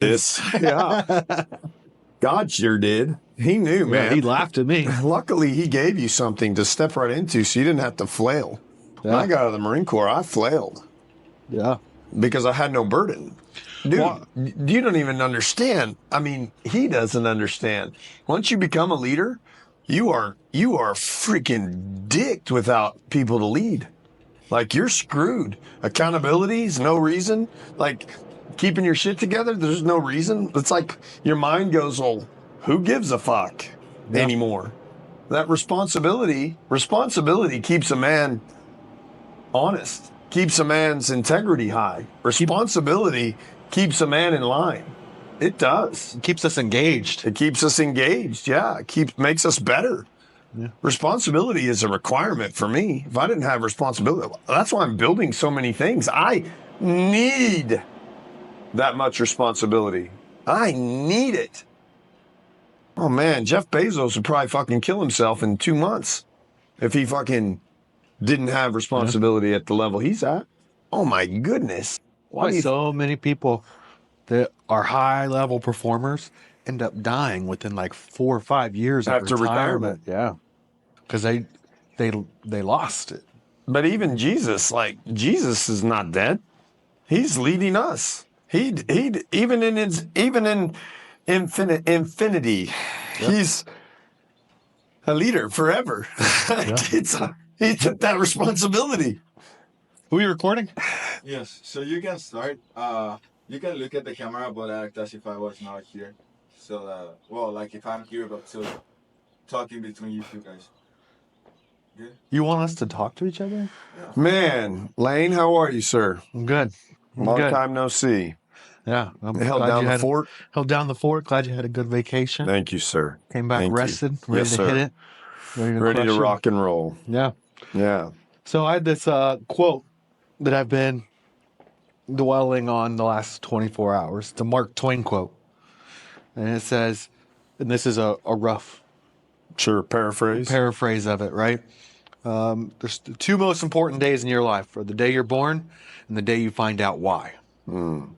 This, yeah. God sure did. He knew, man. Yeah, he laughed at me. Luckily, he gave you something to step right into so you didn't have to flail. When I got out of the Marine Corps, I flailed. Yeah. Because I had no burden. Dude, you don't even understand. I mean, he doesn't understand. Once you become a leader, you are freaking dicked without people to lead. Like, you're screwed. Accountability is no reason. Like, keeping your shit together, there's no reason. It's like your mind goes, well, who gives a fuck anymore? That responsibility keeps a man honest, keeps a man's integrity high. Responsibility keeps a man in line. It does. It keeps us engaged. It keeps us engaged, yeah. It makes us better. Yeah. Responsibility is a requirement for me. If I didn't have responsibility, that's why I'm building so many things. I need that much responsibility. I need it. Oh man, Jeff Bezos would probably fucking kill himself in 2 months if he fucking didn't have responsibility at the level he's at. Oh my goodness. Why so many people that are high level performers end up dying within like 4 or 5 years after retirement. Yeah. Because they lost it. But even Jesus, like, Jesus is not dead. He's leading us. He even in infinity, he's a leader forever. He took that responsibility. Are we recording? Yes. So you can start. You can look at the camera, but act as if I was not here. So, like if I'm here, but still talking between you two guys. Good? You want us to talk to each other? Yeah. Man, Lane, how are you, sir? I'm good. Long time no see. Yeah. Held down the fort? Held down the fort. Glad you had a good vacation. Thank you, sir. Came back rested, ready to hit it. Ready to rock and roll. Yeah. Yeah. So I had this quote that I've been dwelling on the last 24 hours. It's a Mark Twain quote. And it says, and this is a rough paraphrase of it, right? There's the 2 most important days in your life are the day you're born and the day you find out why. And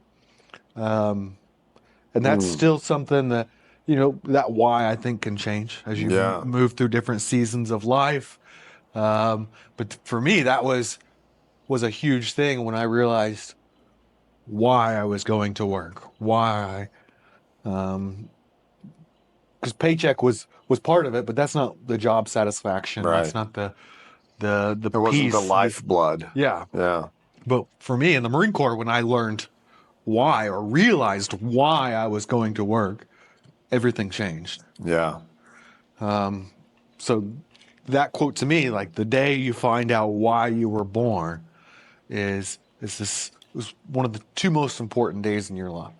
that's still something that, that why I think can change as you move through different seasons of life. But for me, that was a huge thing when I realized why I was going to work, because paycheck was part of it, but that's not the job satisfaction. Right. That's not the it wasn't the lifeblood. Yeah. Yeah. But for me in the Marine Corps, when I learned why or realized why I was going to work, everything changed. Yeah. So that quote to me, like the day you find out why you were born was one of the 2 most important days in your life.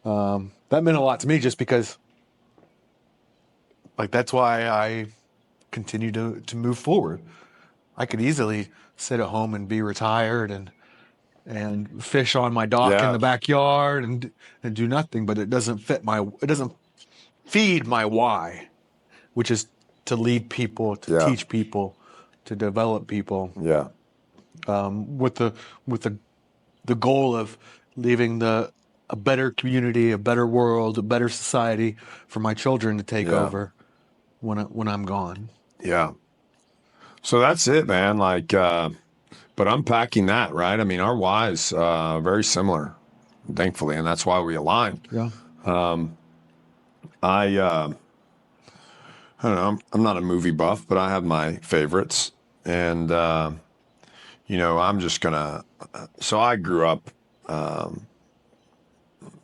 That meant a lot to me just because like that's why I continue to move forward. I could easily sit at home and be retired and fish on my dock in the backyard and do nothing, but it doesn't feed my why, which is to lead people, to teach people, to develop people. Yeah. With the goal of leaving a better community, a better world, a better society for my children to take over when I'm gone. Yeah. So that's it, man. Like, but unpacking that, right? I mean, our whys very similar, thankfully, and that's why we aligned. Yeah. I don't know. I'm not a movie buff, but I have my favorites, and I'm just gonna. So I grew up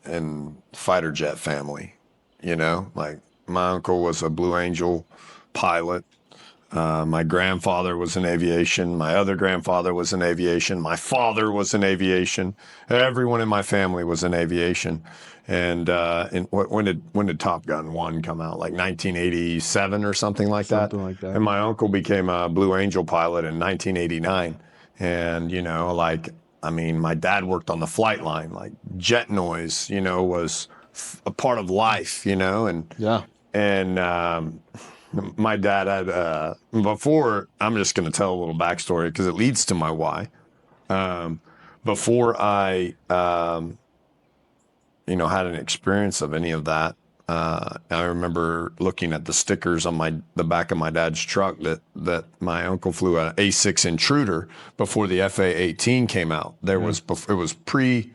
in fighter jet family. Like my uncle was a Blue Angel pilot. My grandfather was in aviation. My other grandfather was in aviation. My father was in aviation. Everyone in my family was in aviation. And when did Top Gun 1 come out? Like 1987 or something like that? Something like that. And my uncle became a Blue Angel pilot in 1989. And, my dad worked on the flight line. Like jet noise, was a part of life, and my dad had, before, I'm just going to tell a little backstory because it leads to my why. Before I had an experience of any of that. I remember looking at the stickers on the back of my dad's truck that my uncle flew an A6 Intruder before the FA-18 came out. It was pre,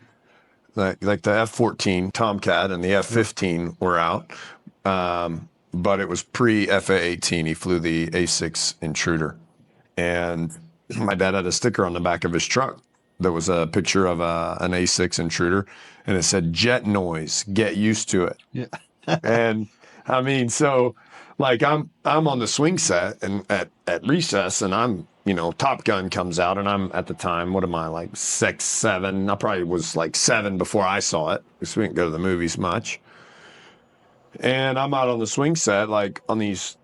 like the F-14 Tomcat and the F-15 were out, but it was pre FA-18. He flew the A6 Intruder, and my dad had a sticker on the back of his truck. There was a picture of an A6 Intruder, and it said "Jet noise, get used to it." Yeah. And I mean, so like I'm on the swing set and at recess, and I'm, Top Gun comes out, and I'm at the time, what am I, like 6, 7? I probably was like 7 before I saw it, because we didn't go to the movies much. And I'm out on the swing set, like on these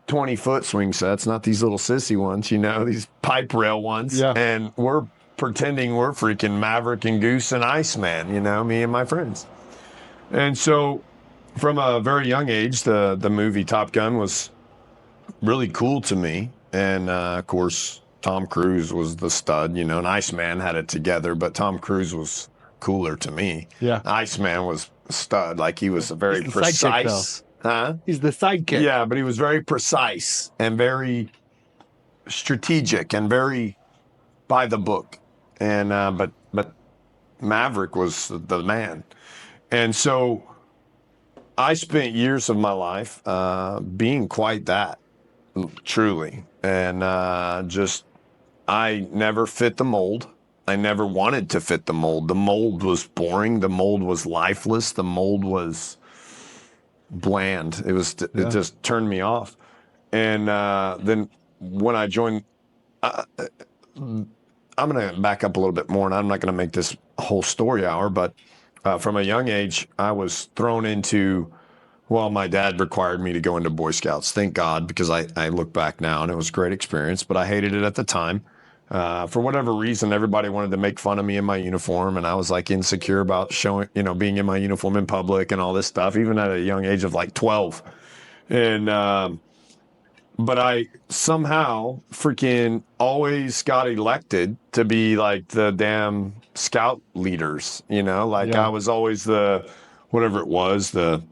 20-foot swing sets, not these little sissy ones, these pipe rail ones. Yeah. And we're pretending we're freaking Maverick and Goose and Iceman, me and my friends. And so from a very young age, the movie Top Gun was really cool to me. And of course, Tom Cruise was the stud, and Iceman had it together, but Tom Cruise was cooler to me. Yeah. Iceman was a stud. Like, he was very precise. Huh? He's the sidekick. Yeah, but he was very precise and very strategic and very by the book. And but Maverick was the man. And so I spent years of my life being quite that, truly. And I never fit the mold. I never wanted to fit the mold. The mold was boring. The mold was lifeless. The mold was bland. It just turned me off. And then when I joined, I'm going to back up a little bit more, and I'm not going to make this a whole story hour, but from a young age, I was thrown into, my dad required me to go into Boy Scouts. Thank God, because I look back now, and it was a great experience, but I hated it at the time. For whatever reason, everybody wanted to make fun of me in my uniform, and I was like insecure about showing, being in my uniform in public and all this stuff, even at a young age of like 12. And, but I somehow freaking always got elected to be like the damn scout leaders, I was always whatever it was, it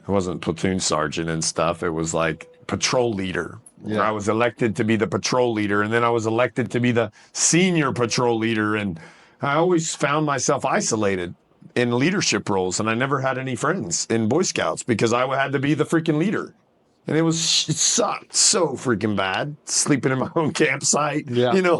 wasn't platoon sergeant and stuff. It was like patrol leader. Yeah. I was elected to be the patrol leader, and then I was elected to be the senior patrol leader. And I always found myself isolated in leadership roles, and I never had any friends in Boy Scouts because I had to be the freaking leader. And it sucked so freaking bad, sleeping in my own campsite,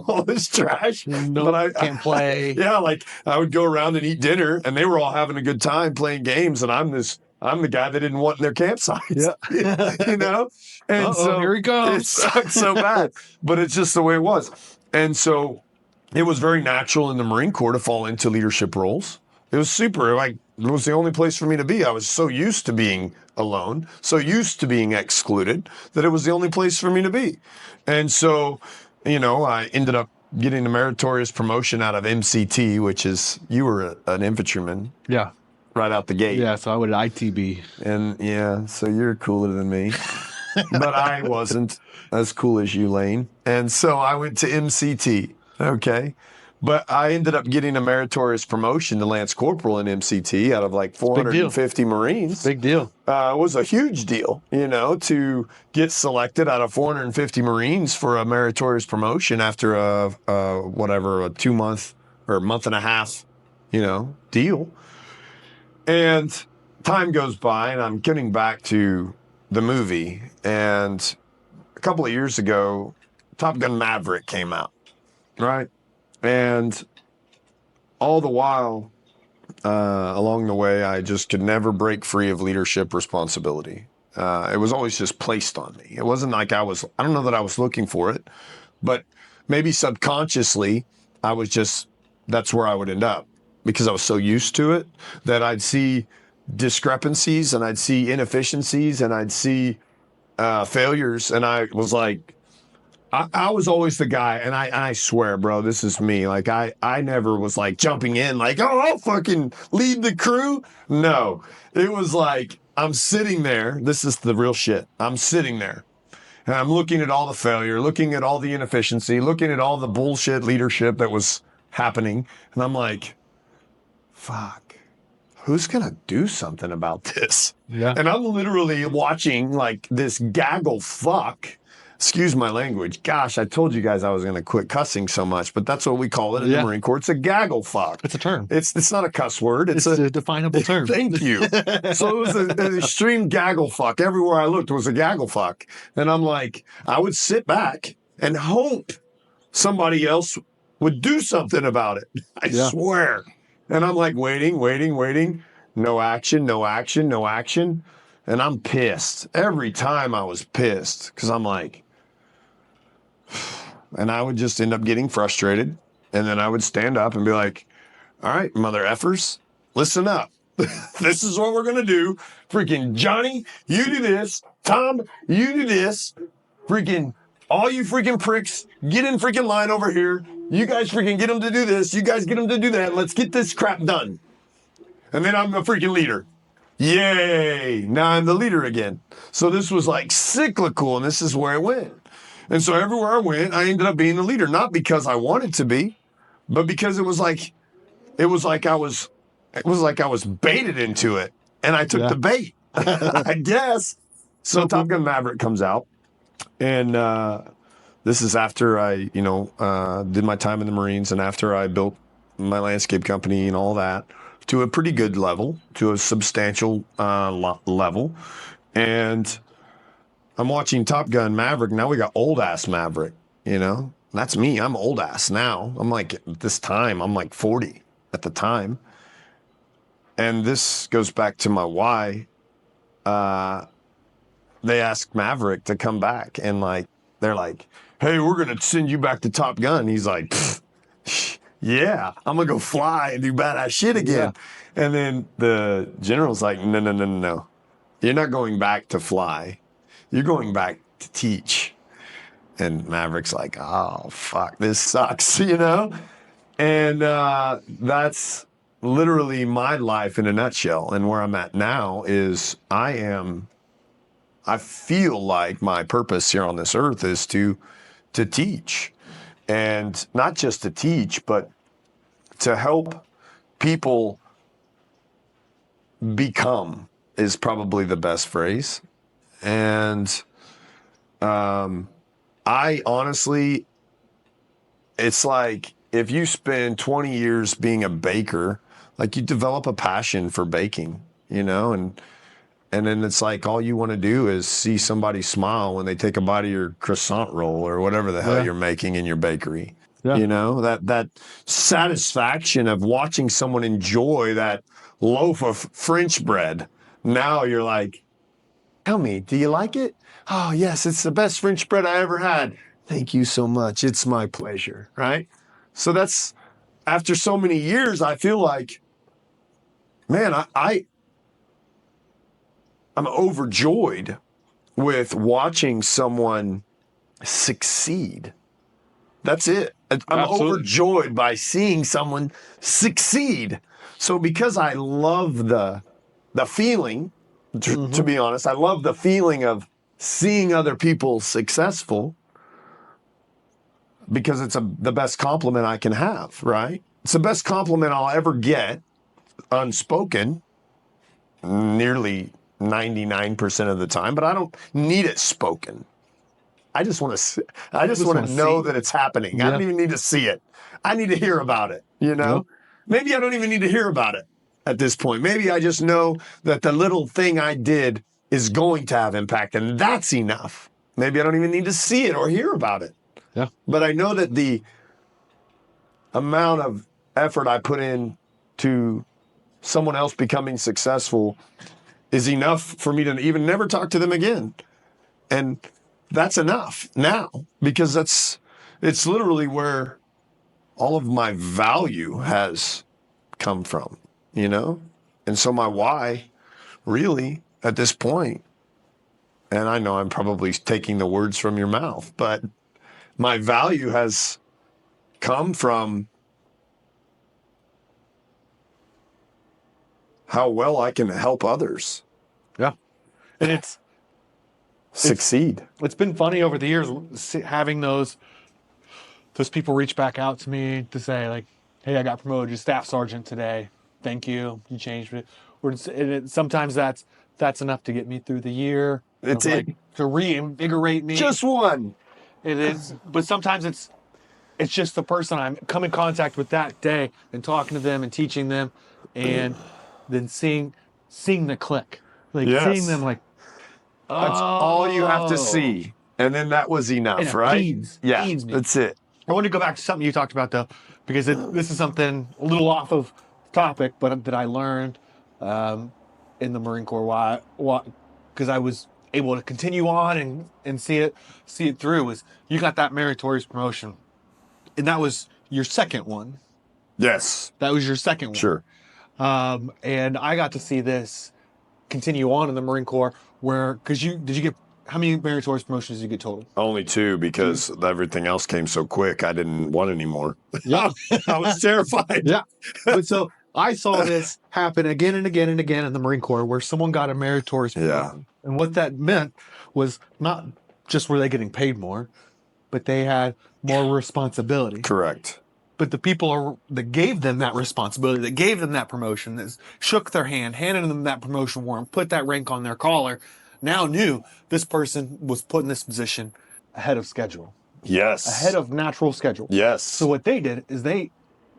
all this trash. But I can't play. Yeah, like I would go around and eat dinner, and they were all having a good time playing games, and I'm the guy that didn't want in their campsites. Yeah. And so here he goes. It sucked so bad, but it's just the way it was. And so it was very natural in the Marine Corps to fall into leadership roles. It was super. Like, it was the only place for me to be. I was so used to being alone, so used to being excluded, that it was the only place for me to be. And so, I ended up getting a meritorious promotion out of MCT, which is, you were an infantryman. Yeah. Right out the gate. Yeah, so I would ITB. And so you're cooler than me. But I wasn't as cool as you, Lane. And so I went to MCT. Okay. But I ended up getting a meritorious promotion to Lance Corporal in MCT out of like 450 Marines. Big deal. It was a huge deal, to get selected out of 450 Marines for a meritorious promotion after a 2-month or month and a half, deal. And time goes by, and I'm getting back to the movie. And a couple of years ago, Top Gun Maverick came out, right? And all the while, along the way, I just could never break free of leadership responsibility. It was always just placed on me. It wasn't like I don't know that I was looking for it, but maybe subconsciously, that's where I would end up, because I was so used to it that I'd see discrepancies and I'd see inefficiencies and I'd see failures. And I was like, I was always the guy, and I swear, bro, this is me. Like, I never was like jumping in like, oh, I'll fucking lead the crew. No, it was like, I'm sitting there. This is the real shit. I'm sitting there, and I'm looking at all the failure, looking at all the inefficiency, looking at all the bullshit leadership that was happening. And I'm like, fuck, who's going to do something about this? Yeah. And I'm literally watching like this gaggle fuck. Excuse my language. Gosh, I told you guys I was going to quit cussing so much, but that's what we call it in the Marine Corps. It's a gaggle fuck. It's a term. It's not a cuss word. It's a definable term. Thank you. So it was an extreme gaggle fuck. Everywhere I looked was a gaggle fuck. And I'm like, I would sit back and hope somebody else would do something about it. I swear. And I'm like waiting. No action, no action, no action. And I'm pissed. Every time I was pissed because I'm like, and I would just end up getting frustrated. And then I would stand up and be like, all right, mother effers, listen up. This is what we're going to do. Freaking Johnny, you do this. Tom, you do this. Freaking all you freaking pricks, get in freaking line over here. You guys freaking get them to do this. You guys get them to do that. Let's get this crap done. And then I'm a freaking leader. Yay. Now I'm the leader again. So this was like cyclical, and this is where I went. And so everywhere I went, I ended up being the leader, not because I wanted to be, but because it was like I was baited into it, and I took the bait, I guess. So Top Gun Maverick comes out, and this is after I, did my time in the Marines, and after I built my landscape company and all that to a pretty good level, to a substantial level, and I'm watching Top Gun Maverick. Now we got old ass Maverick, That's me. I'm old ass now. I'm like, at this time, I'm like 40 at the time. And this goes back to my why. They asked Maverick to come back, and they're like, hey, we're going to send you back to Top Gun. He's like, yeah, I'm going to go fly and do badass shit again. Yeah. And then the general's like, no. You're not going back to fly. You're going back to teach. And Maverick's like, oh, fuck, this sucks, And that's literally my life in a nutshell. And where I'm at now is I feel like my purpose here on this earth is to teach. And not just to teach, but to help people become is probably the best phrase. And I honestly, it's like if you spend 20 years being a baker, like you develop a passion for baking, and then it's like all you want to do is see somebody smile when they take a bite of your croissant roll or whatever the hell you're making in your bakery. Yeah. That satisfaction of watching someone enjoy that loaf of French bread. Now you're like, tell me, do you like it? Oh, yes, it's the best French bread I ever had. Thank you so much. It's my pleasure, right? So that's, after so many years, I feel like, man, I'm overjoyed with watching someone succeed. That's it. I'm overjoyed by seeing someone succeed. So because I love the feeling, to be honest, I love the feeling of seeing other people successful, because it's the best compliment I can have, right? It's the best compliment I'll ever get, unspoken, nearly 99% of the time, but I don't need it spoken. I just want to know that it's happening. Yeah. I don't even need to see it. I need to hear about it, Yep. Maybe I don't even need to hear about it at this point. Maybe I just know that the little thing I did is going to have impact, and that's enough. Maybe I don't even need to see it or hear about it. Yeah. But I know that the amount of effort I put in to someone else becoming successful is enough for me to even never talk to them again. And that's enough now, because it's literally where all of my value has come from, And so my why, really, at this point, and I know I'm probably taking the words from your mouth, but my value has come from how well I can help others. Yeah. And it's succeed. It's been funny over the years having those people reach back out to me to say, like, hey, I got promoted to staff sergeant today. thank you, you changed it. Sometimes that's enough to get me through the year. It's like to reinvigorate me. just one. It is, but sometimes it's just the person I'm come in contact with that day and talking to them and teaching them, and then seeing the click, like seeing them like, that's all you have to see, and then that was enough, and it right? feeds me. That's it. I want to go back to something you talked about though, because this is something a little off of topic, but that I learned in the Marine Corps. Why? Because I was able to continue on and see it through. Was you got that meritorious promotion, and that was your second one. Yes, that was your second one. Sure. And I got to see this continue on in the Marine Corps. Did you get how many meritorious promotions did you get total? Only 2 because everything else came so quick. I didn't want any more. Yeah, I was terrified. Yeah, but so I saw this happen again and again and again in the Marine Corps, where someone got a meritorious promotion, and what that meant was not just were they getting paid more, but they had more responsibility. Correct. But the people that gave them that responsibility, that gave them that promotion, that shook their hand, handed them that promotion warrant, put that rank on their collar, now knew this person was put in this position ahead of schedule. Yes. Ahead of natural schedule. Yes. So what they did is they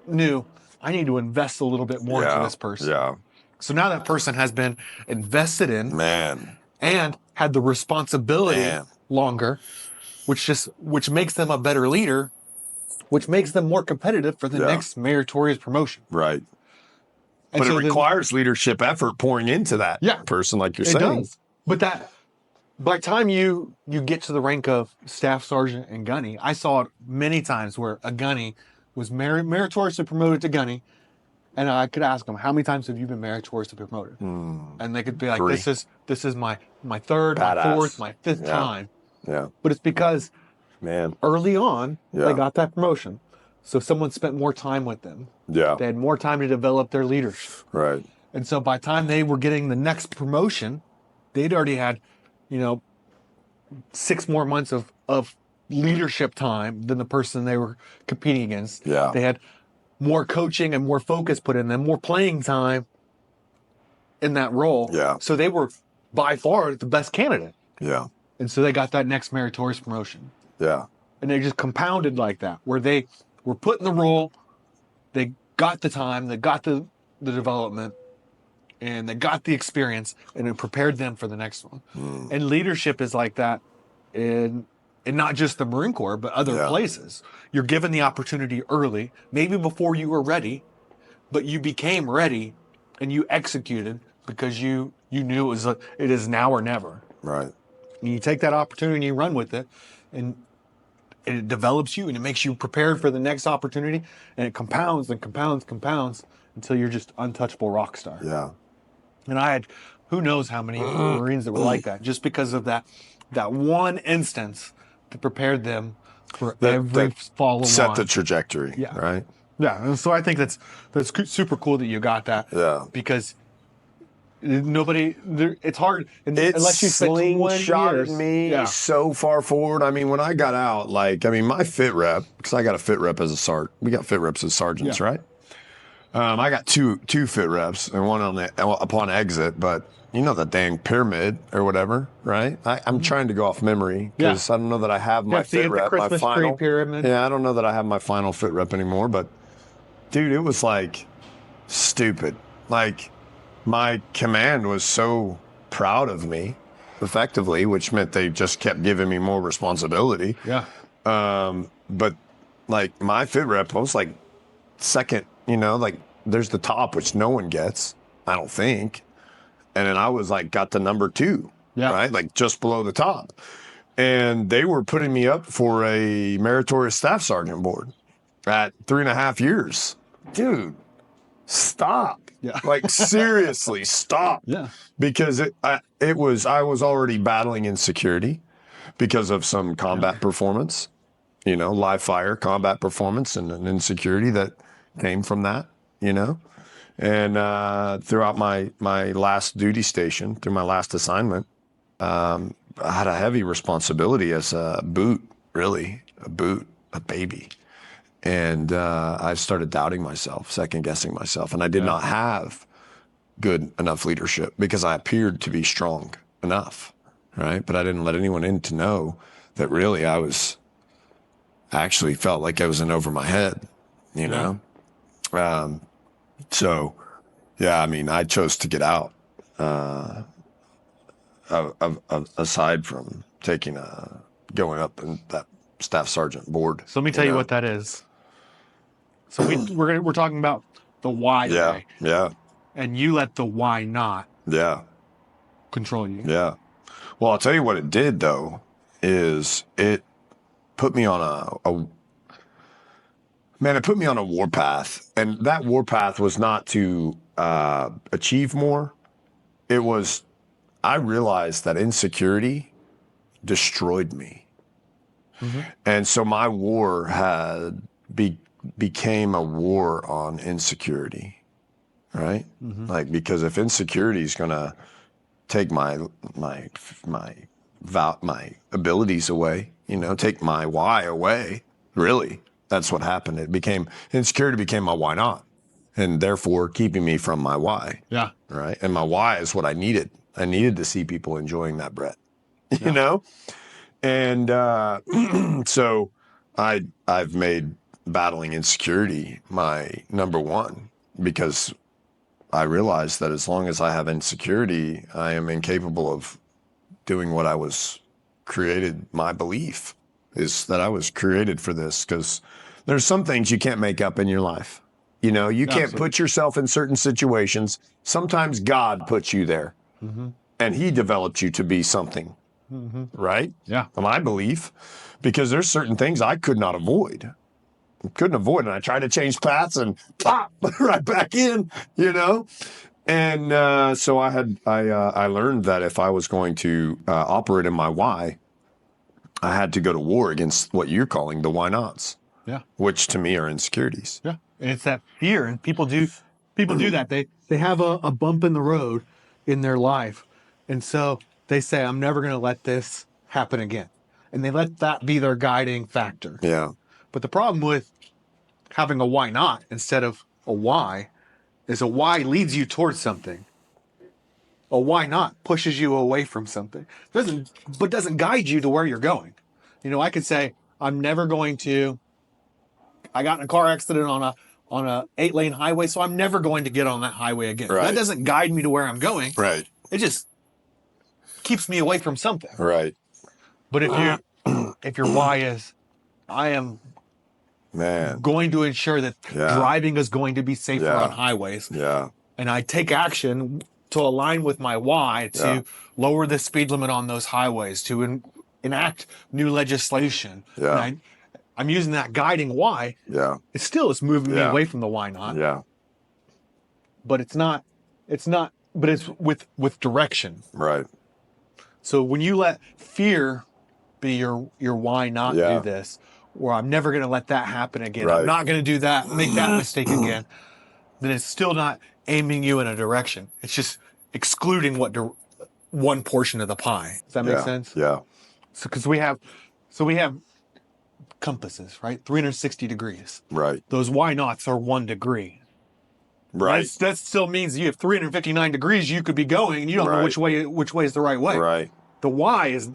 knew, I need to invest a little bit more into this person. Yeah. So now that person has been invested in, Man, and had the responsibility longer, which makes them a better leader, which makes them more competitive for the next meritorious promotion. Right. And But so it requires leadership effort pouring into that person, like you're saying. It does. But that, by the time you get to the rank of staff sergeant and gunny, I saw it many times where a gunny was meritoriously promoted to gunny, and I could ask them, how many times have you been meritoriously promoted? And they could be like, 3. this is my third, Badass. my fourth, my fifth time. Yeah. But it's because early on, they got that promotion. So someone spent more time with them. Yeah. They had more time to develop their leadership. Right. And so by the time they were getting the next promotion, they'd already had, 6 more months of leadership time than the person they were competing against. Yeah. They had more coaching and more focus put in them, more playing time in that role. Yeah. So they were by far the best candidate. Yeah. And so they got that next meritorious promotion. Yeah. And they just compounded like that, where they were put in the role, they got the time, they got the development, and they got the experience, and it prepared them for the next one. And leadership is like that in not just the Marine Corps, but other places. You're given the opportunity early, maybe before you were ready, but you became ready and you executed because you knew it is now or never. Right. And you take that opportunity and you run with it, and it develops you and it makes you prepared for the next opportunity, and it compounds and compounds until you're just untouchable rock star. Yeah. And I had who knows how many Marines that were like that, just because of that one instance that prepared them for every follow-on. Set the trajectory. Yeah. Right. Yeah. And so I think that's super cool that you got that. Yeah. Because it's hard unless you slingshotted me so far forward. I mean, when I got out, my fit rep, because I got a fit rep as a sergeant. We got fit reps as sergeants, right? I got two fit reps and one upon exit, but you know the dang pyramid or whatever, right? I'm trying to go off memory because I don't know that I have my fit rep, my final pyramid. Yeah, I don't know that I have my final fit rep anymore, but dude, it was stupid. My command was so proud of me, effectively, which meant they just kept giving me more responsibility. Yeah. But my fit rep, I was second, there's the top, which no one gets, I don't think. And then I was got to number 2, right? Just below the top. And they were putting me up for a meritorious staff sergeant board at 3.5 years. Dude, stop. Yeah. Seriously, stop. Yeah. Because I was already battling insecurity because of some combat performance, live fire combat performance and an insecurity that came from that, And throughout my last duty station, through my last assignment, I had a heavy responsibility as a boot, a baby. And I started doubting myself, second guessing myself. And I did not have good enough leadership because I appeared to be strong enough, right? But I didn't let anyone in to know that really I actually felt like I was in over my head, you know? So, yeah, I mean, I chose to get out, aside from going up in that staff sergeant board. So let me tell you what that is. So we're talking about the why today. Yeah. And you let the why not control you. Yeah. Well, I'll tell you what it did, though, is it put me on it put me on a warpath. And that warpath was not to achieve more. It was, I realized that insecurity destroyed me. Mm-hmm. And so my war became a war on insecurity, right? Mm-hmm. Like, because if insecurity is going to take my abilities away, take my why away, really, that's what happened. Insecurity became my why not, and therefore keeping me from my why. Yeah. Right. And my why is what I needed. I needed to see people enjoying that bread, And so I've made battling insecurity my number one, because I realized that as long as I have insecurity, I am incapable of doing what I was created. My belief is that I was created for this, because there's some things you can't make up in your life. You can't put yourself in certain situations. Sometimes God puts you there, and he developed you to be something, right? Yeah. My belief, because there's certain things I could not avoid. And I tried to change paths and pop right back in, And so I learned that if I was going to operate in my why, I had to go to war against what you're calling the why nots. Yeah. Which to me are insecurities. Yeah. And it's that fear, and people do that. They have a bump in the road in their life, and so they say, I'm never going to let this happen again. And they let that be their guiding factor. Yeah. But the problem with having a why not instead of a why is a why leads you towards something. A why not pushes you away from something. Doesn't guide you to where you're going. I could say, I'm never going to, I got in a car accident on a 8-lane highway, so I'm never going to get on that highway again. Right. That doesn't guide me to where I'm going. Right. It just keeps me away from something. Right. But if your why is, I am going to ensure that driving is going to be safer on highways. Yeah. And I take action to align with my why to lower the speed limit on those highways, to enact new legislation. Yeah. And I'm using that guiding why. Yeah. It still is moving me away from the why not. Yeah. But it's with direction. Right. So when you let fear be your why not do this, or I'm never going to let that happen again, right. I'm not going to do that, make that mistake again, then it's still not aiming you in a direction. It's just excluding one portion of the pie. Does that make sense? Yeah. So because we have compasses, right? 360 degrees. Right. Those why nots are 1 degree. Right. That still means you have 359 degrees you could be going, and you don't know which way is the right way. Right. The why is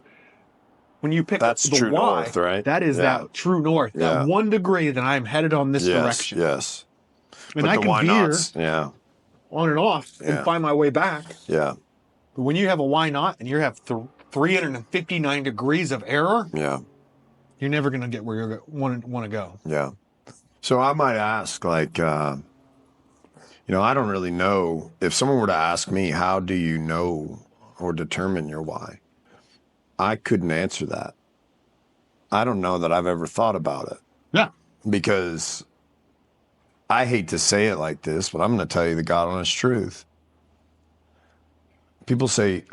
when you pick That's up the true why. North, right? That is that true north. That 1 degree that I am headed on this direction. Yes. And I can veer on and off and find my way back. Yeah. But when you have a why not and you have 359 degrees of error, you're never going to get where you want to go. Yeah. So I might ask, like, I don't really know. If someone were to ask me, how do you know or determine your why? I couldn't answer that. I don't know that I've ever thought about it. Yeah. Because I hate to say it like this, but I'm going to tell you the God honest truth. People say,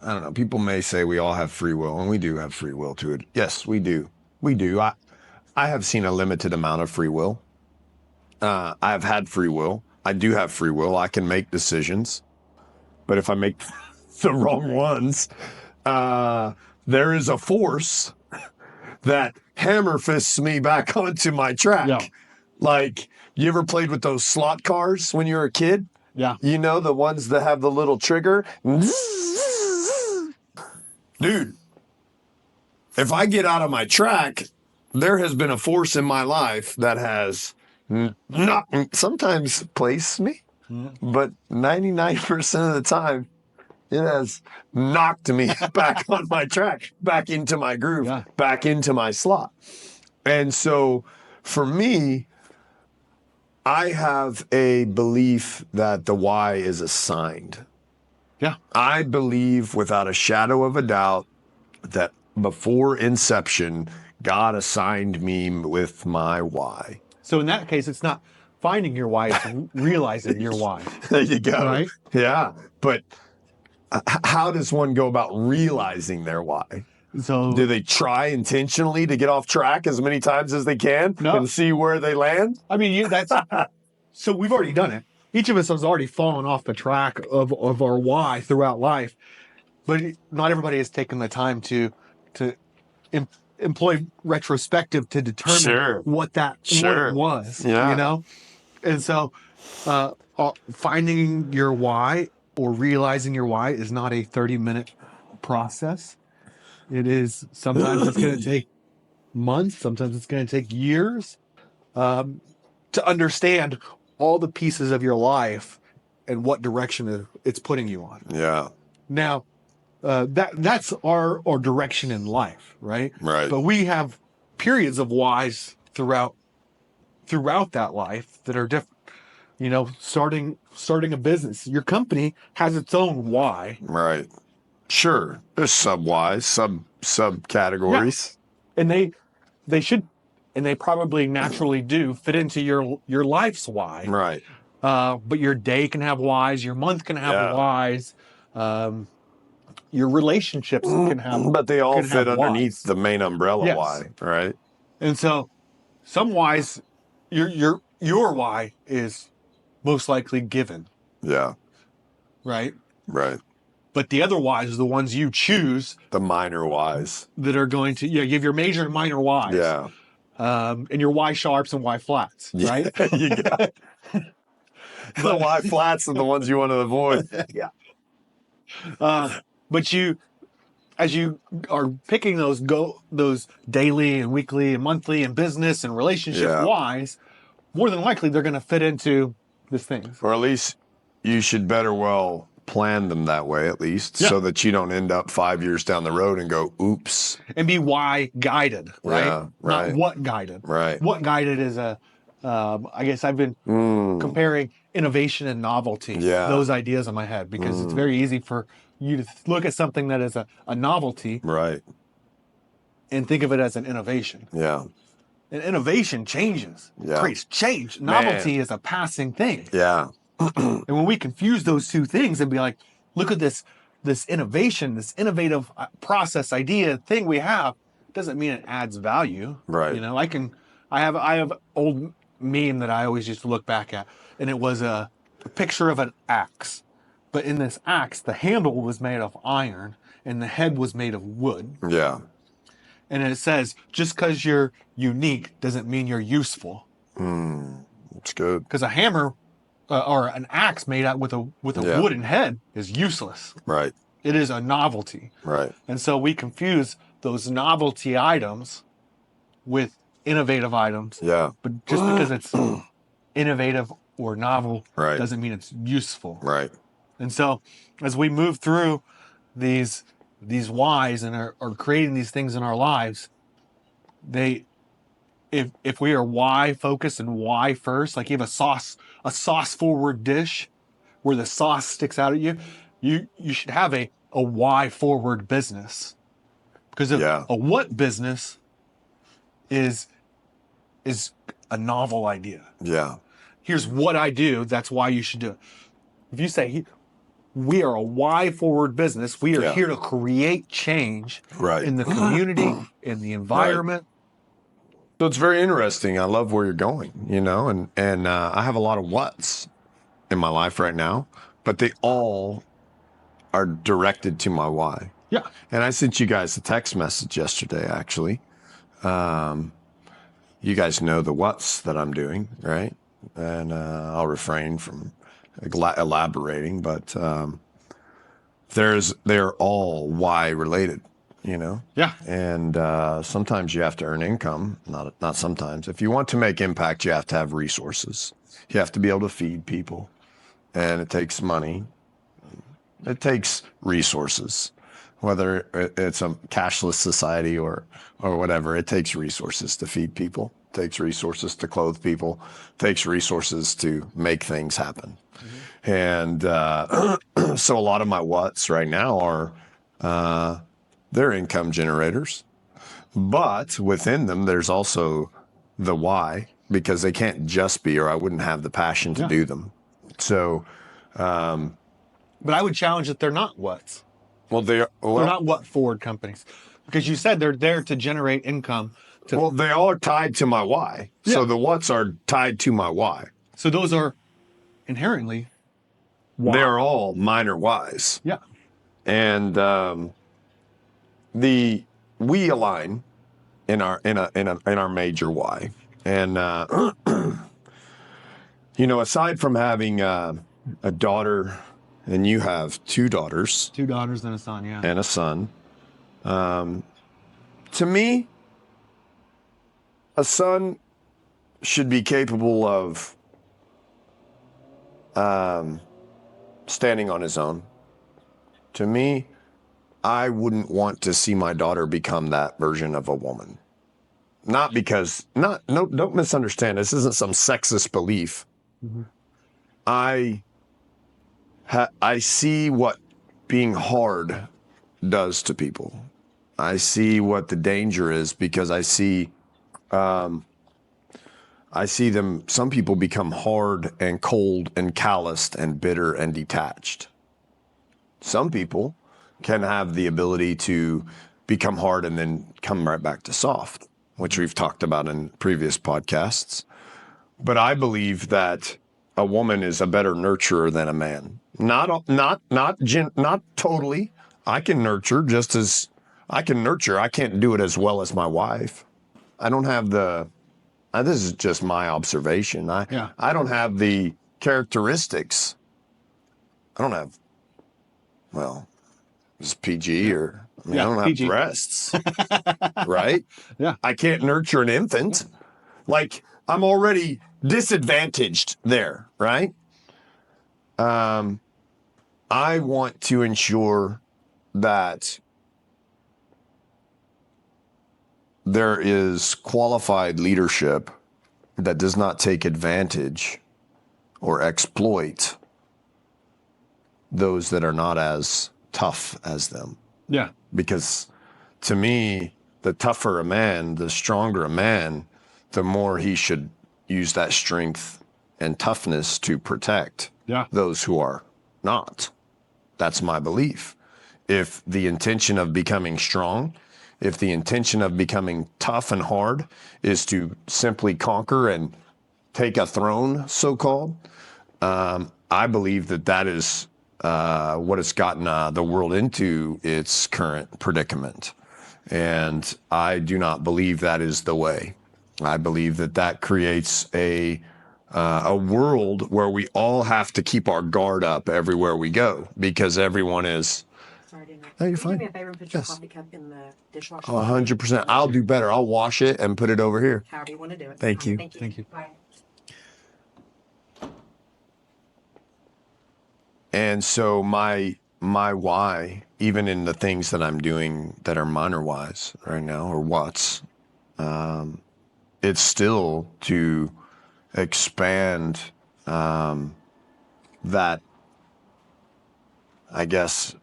I don't know, people may say we all have free will, and we do have free will to it. Yes, we do. We do. I have seen a limited amount of free will. I've had free will. I do have free will. I can make decisions. But if I make the wrong ones, there is a force that hammer fists me back onto my track. Yeah. Like, you ever played with those slot cars when you were a kid? Yeah. You know, the ones that have the little trigger? Dude, if I get out of my track, there has been a force in my life that has not sometimes placed me, but 99% of the time, it has knocked me back on my track, back into my groove, back into my slot. And so for me, I have a belief that the why is assigned. Yeah. I believe without a shadow of a doubt that before inception, God assigned me with my why. So in that case, it's not finding your why, it's realizing your why. There you go. Right? Yeah. But how does one go about realizing their why? So do they try intentionally to get off track as many times as they can and see where they land? I mean, that's so we've already done it. Each of us has already fallen off the track of our why throughout life, but not everybody has taken the time to employ retrospective to determine what it was. You know, and so finding your why or realizing your why is not a 30-minute process. It is sometimes it's going to take months, sometimes it's going to take years to understand all the pieces of your life and what direction it's putting you on. Yeah. Now, that's our direction in life, right? Right. But we have periods of whys throughout that life that are different. You know, starting a business, your company has its own why. Right. Sure. There's sub-whys, subcategories. Yeah. And they should, and they probably naturally do fit into your life's why. Right. But your day can have whys, your month can have whys, your relationships can have. But they all fit underneath the main umbrella why, right? And so, some whys, your why is most likely given. Yeah. Right. Right. But the other whys are the ones you choose. The minor whys. That are going to, you have your major and minor whys. Yeah. And your Y sharps and Y flats, right? You got the Y flats are the ones you want to avoid. Yeah. But as you are picking those daily and weekly and monthly and business and relationship whys, more than likely they're going to fit into this thing. Or at least you should better well plan them that way, at least, so that you don't end up 5 years down the road and go, oops. And be why guided, right? Yeah, right. Not what guided. Right. What guided is I guess I've been comparing innovation and novelty, those ideas in my head, because it's very easy for you to look at something that is a novelty. Right. And think of it as an innovation. Yeah. And innovation changes, creates change. Novelty is a passing thing. Yeah. And when we confuse those two things and be like, look at this innovation, this innovative process, idea, thing we have, doesn't mean it adds value. Right. You know, I have old meme that I always used to look back at, and it was a picture of an axe. But in this axe, the handle was made of iron and the head was made of wood. Yeah. And it says, just because you're unique doesn't mean you're useful. That's good. Because a hammer or an axe made out with a wooden head is useless. Right. It is a novelty. Right. And so we confuse those novelty items with innovative items. Yeah. But just because it's innovative or novel doesn't mean it's useful. Right. And so as we move through these whys and are creating these things in our lives, if we are why focused and why first, like you have a sauce forward dish where the sauce sticks out at you, you should have a why forward business. Because a what business is a novel idea. Yeah. Here's what I do, that's why you should do it. If you say we are a why forward business, we are here to create change in the community, in the environment. Right. So it's very interesting. I love where you're going, you know, and I have a lot of what's in my life right now, but they all are directed to my why. Yeah. And I sent you guys a text message yesterday, actually, You guys know the what's that I'm doing, right? And I'll refrain from elaborating, but they're all why related, you know? Yeah. And sometimes you have to earn income. Not sometimes. If you want to make impact, you have to have resources. You have to be able to feed people. And it takes money. It takes resources. Whether it's a cashless society or whatever, it takes resources to feed people. It takes resources to clothe people. It takes resources to make things happen. Mm-hmm. And so a lot of my what's right now are they're income generators. But within them, there's also the why, because they can't just be, or I wouldn't have the passion to do them. So, but I would challenge that they're not what's. Well, they're not what forward companies, because you said they're there to generate income. Well, they all are tied to my why. Yeah. So the what's are tied to my why. So those are inherently why. They're all minor whys. Yeah. And we align in our major why. And you know, aside from having a daughter. And you have 2 daughters. 2 daughters and a son, yeah. And a son. To me, a son should be capable of standing on his own. To me, I wouldn't want to see my daughter become that version of a woman. Not because, don't misunderstand, this isn't some sexist belief. Mm-hmm. I see what being hard does to people. I see what the danger is, because I see them, some people become hard and cold and calloused and bitter and detached. Some people can have the ability to become hard and then come right back to soft, which we've talked about in previous podcasts. But I believe that a woman is a better nurturer than a man. Not totally. I can nurture just as I can nurture. I can't do it as well as my wife. I don't have this is just my observation. I don't have the characteristics. I don't have, well, it's PG or, I don't have PG. Breasts, right? Yeah. I can't nurture an infant. Like, I'm already disadvantaged there, right? I want to ensure that there is qualified leadership that does not take advantage or exploit those that are not as tough as them. Yeah. Because to me, the tougher a man, the stronger a man, the more he should use that strength and toughness to protect those who are not. That's my belief. If the intention of becoming strong, if the intention of becoming tough and hard is to simply conquer and take a throne, so-called, I believe that is what has gotten the world into its current predicament. And I do not believe that is the way. I believe that creates a world where we all have to keep our guard up everywhere we go, because everyone is. Sorry to interrupt. No, you're Can you fine. do me a favor and put your coffee cup in the dishwasher? 100%. I'll do better. I'll wash it and put it over here. However you want to do it. Thank you. Thank you. Bye. And so my why, even in the things that I'm doing that are minor whys right now, or what's, it's still to expand that, I guess,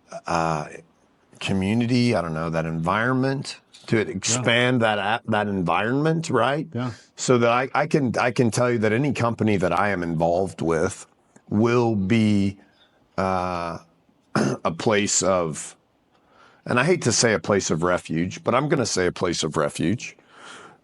community, I don't know, that environment, to expand that environment, right? Yeah. So that I can tell you that any company that I am involved with will be a place of, and I hate to say a place of refuge, but I'm going to say a place of refuge,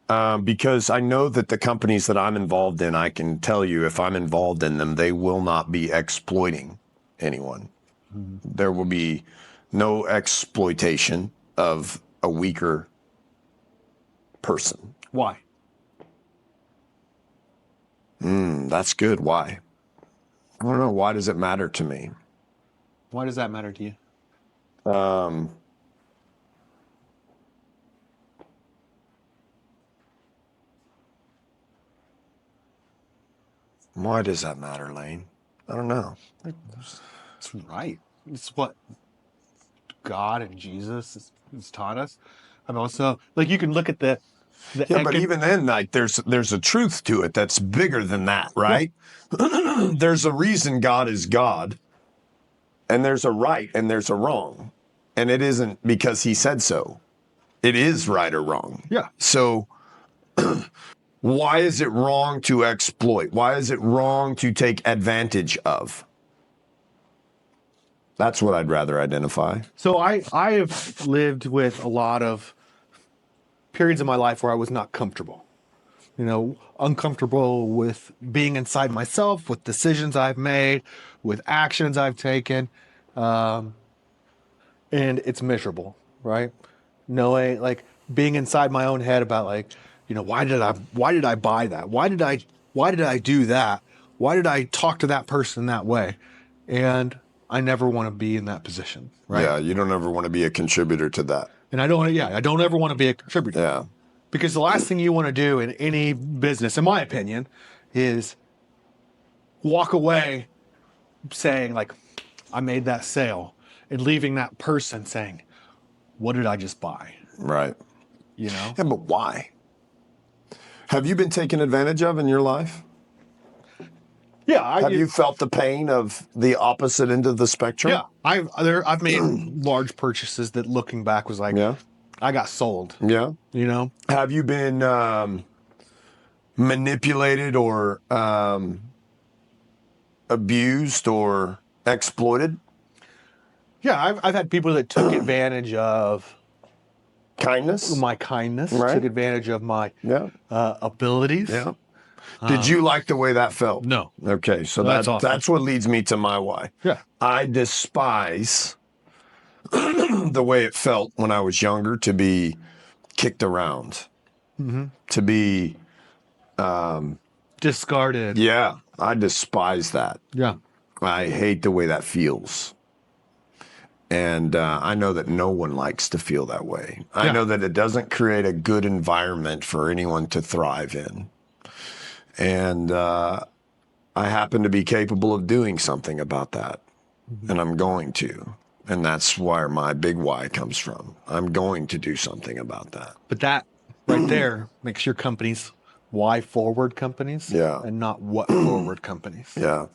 because I know that the companies that I'm involved in, I can tell you, if I'm involved in them, they will not be exploiting anyone. Mm-hmm. There will be no exploitation of a weaker person. Why? That's good. Why? I don't know. Why does it matter to me? Why does that matter to you? Why does that matter, Lane? I don't know. It's right. It's what God and Jesus has taught us. And also, like, you can look at the Yeah, but even then, like, there's a truth to it that's bigger than that, right? Yeah. There's a reason God is God, and there's a right and there's a wrong, and it isn't because he said so. It is right or wrong. Yeah. So why is it wrong to exploit? Why is it wrong to take advantage of? That's what I'd rather identify. So I have lived with a lot of periods of my life where I was not comfortable. You know, uncomfortable with being inside myself, with decisions I've made, with actions I've taken. And it's miserable, right? Knowing, like, being inside my own head about, like, you know, why did I buy that? Why did I do that? Why did I talk to that person that way? And I never want to be in that position, right? Yeah, you don't ever want to be a contributor to that. And I don't ever want to be a contributor. Yeah. Because the last thing you want to do in any business, in my opinion, is walk away saying, like, I made that sale, and leaving that person saying, what did I just buy? Right. You know? Yeah, but why? Have you been taken advantage of in your life? Yeah. Have you felt the pain of the opposite end of the spectrum? Yeah. I've made large purchases that, looking back, was like, Yeah. I got sold. Yeah. You know? Have you been manipulated or abused or exploited? Yeah, I've had people that took advantage of Kindness? my kindness, Right. took advantage of my Yeah. abilities. Yeah. Did you like the way that felt? No. Okay, so That's awesome. that's what leads me to my why. Yeah. I despise the way it felt when I was younger to be kicked around, to be, Discarded. yeah, I despise that. Yeah. I hate the way that feels. And I know that no one likes to feel that way. I Yeah. know that it doesn't create a good environment for anyone to thrive in. And I happen to be capable of doing something about that. And I'm going to. And that's where my big why comes from. I'm going to do something about that. But that right there makes your companies why forward companies, Yeah. and not what forward companies. Yeah.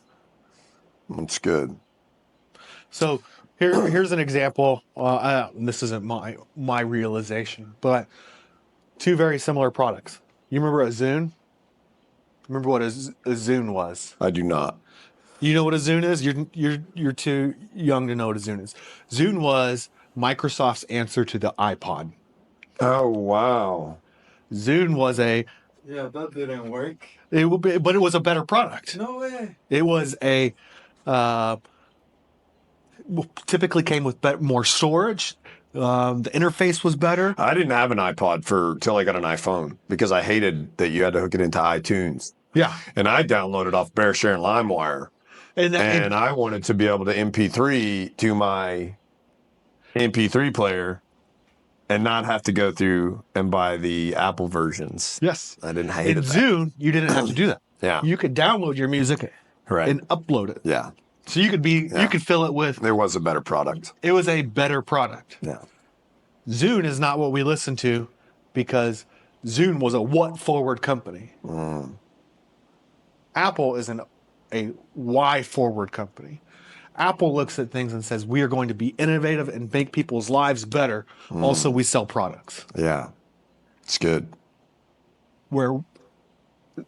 That's good. So here's an example. This isn't my realization, but two very similar products. You remember a Zune? Remember what a Zune was? I do not. You know what a Zune is? You're too young to know what a Zune is. Zune was Microsoft's answer to the iPod. Oh, wow. Zune was Yeah, that didn't work. but it was a better product. No way. It was typically came with more storage. The interface was better. I didn't have an iPod till I got an iPhone because I hated that you had to hook it into iTunes. Yeah, And I downloaded off BearShare and LimeWire. And I wanted to be able to MP3 to my MP3 player and not have to go through and buy the Apple versions. yes, I didn't hate in it. Zune you didn't have to do that. Yeah. You could download your music Right. and upload it. Yeah. So you could fill it with. There was a better product. It was a better product. Yeah. Zune is not what we listen to because Zune was a what forward company. Apple is a why forward company. Apple looks at things and says, we are going to be innovative and make people's lives better. Also, we sell products. Yeah. It's good. Where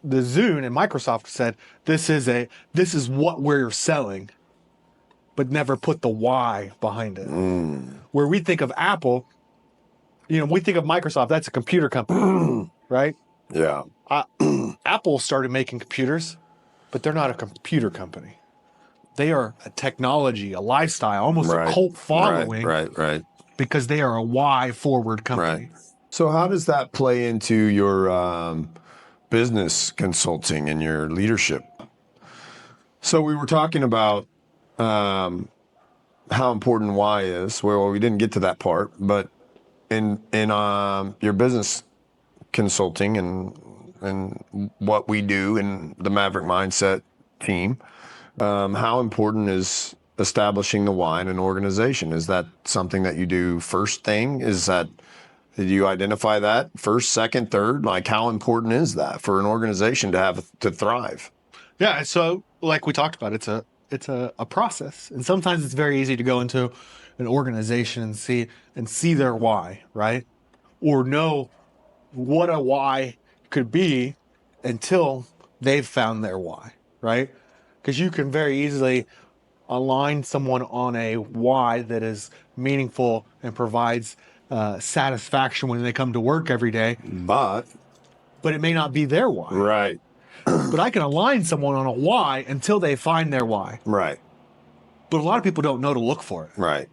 the Zune and Microsoft said, this is what we're selling, but never put the why behind it. Where we think of Apple, we think of Microsoft, that's a computer company, right? Yeah. Apple started making computers, but they're not a computer company. They are a technology, a lifestyle, almost a cult following. Right. Because they are a why forward company. Right. So how does that play into your business consulting and your leadership? So we were talking about how important why is. Well, we didn't get to that part, but in your business consulting and what we do in the Maverick Mindset team, how important is establishing the why in an organization? Is that something that you do first thing? Did you identify that first, second, third? Like, how important is that for an organization to thrive? Yeah. So like we talked about, it's a process. And sometimes it's very easy to go into an organization and see their why, right? Or know what a why could be until they've found their why, right? Because you can very easily align someone on a why that is meaningful and provides satisfaction when they come to work every day, But it may not be their why. right, But I can align someone on a why until they find their why. right, But a lot of people don't know to look for it. right,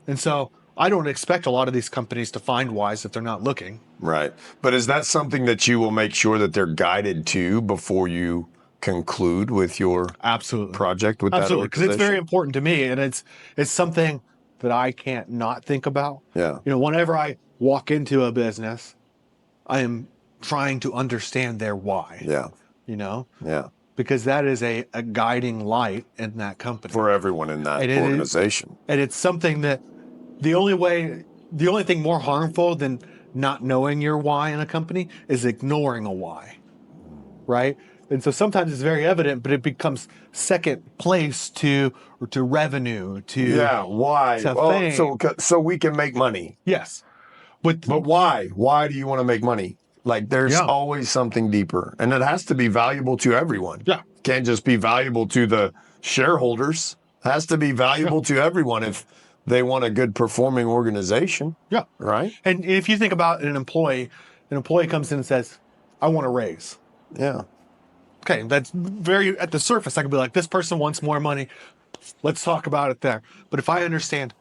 And so I don't expect a lot of these companies to find whys if they're not looking. right. But is that something that you will make sure that they're guided to before you conclude with your Absolutely project with Absolutely, that because it's very important to me, and it's something that I can't not think about. Yeah. You know, whenever I walk into a business, I am trying to understand their why. Yeah. You know? Yeah. Because that is a guiding light in that company. For everyone in that organization. And it's something that the only thing more harmful than not knowing your why in a company is ignoring a why. Right? And so sometimes it's very evident, but it becomes second place to revenue, why? to fame. So we can make money. Yes. But why? Why do you want to make money? Like, there's always something deeper, and it has to be valuable to everyone. Yeah. Can't just be valuable to the shareholders. It has to be valuable to everyone if they want a good performing organization. Yeah. Right? And if you think about an employee comes in and says, I want a raise. Yeah. Okay, that's very at the surface. I could be like, this person wants more money. Let's talk about it there. But if I understand,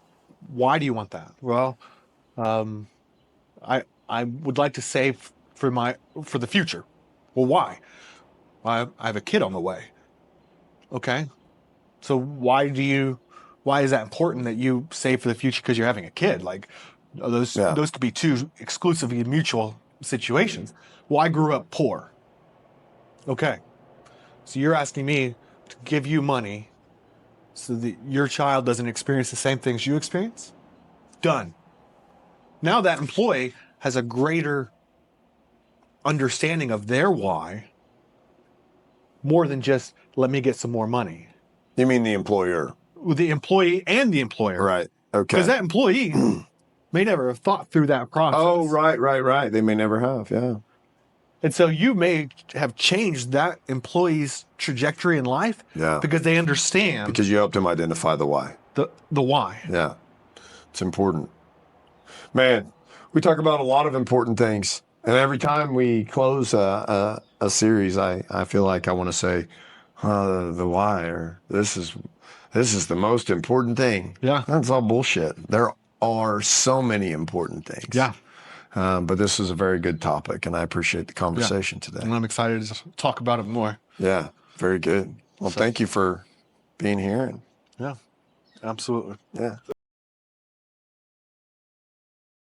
why do you want that? Well, I would like to save for the future. Well, why? I have a kid on the way. Okay, so why is that important that you save for the future because you're having a kid? Like, those could be two exclusively mutual situations. Well, I grew up poor. Okay. So you're asking me to give you money so that your child doesn't experience the same things you experience? Done. Now that employee has a greater understanding of their why, more than just, let me get some more money. You mean the employer? The employee and the employer. Right. Okay. Because that employee may never have thought through that process. Oh, right. They may never have, yeah. And so you may have changed that employee's trajectory in life because they understand. Because you helped them identify the why. The why. Yeah. It's important. Man, we talk about a lot of important things. And every time we close a series, I feel like I want to say the why, or this is the most important thing. Yeah. That's all bullshit. There are so many important things. Yeah. But this is a very good topic, and I appreciate the conversation today. And I'm excited to talk about it more. Yeah, very good. Well, thank you for being here. Yeah, absolutely. Yeah.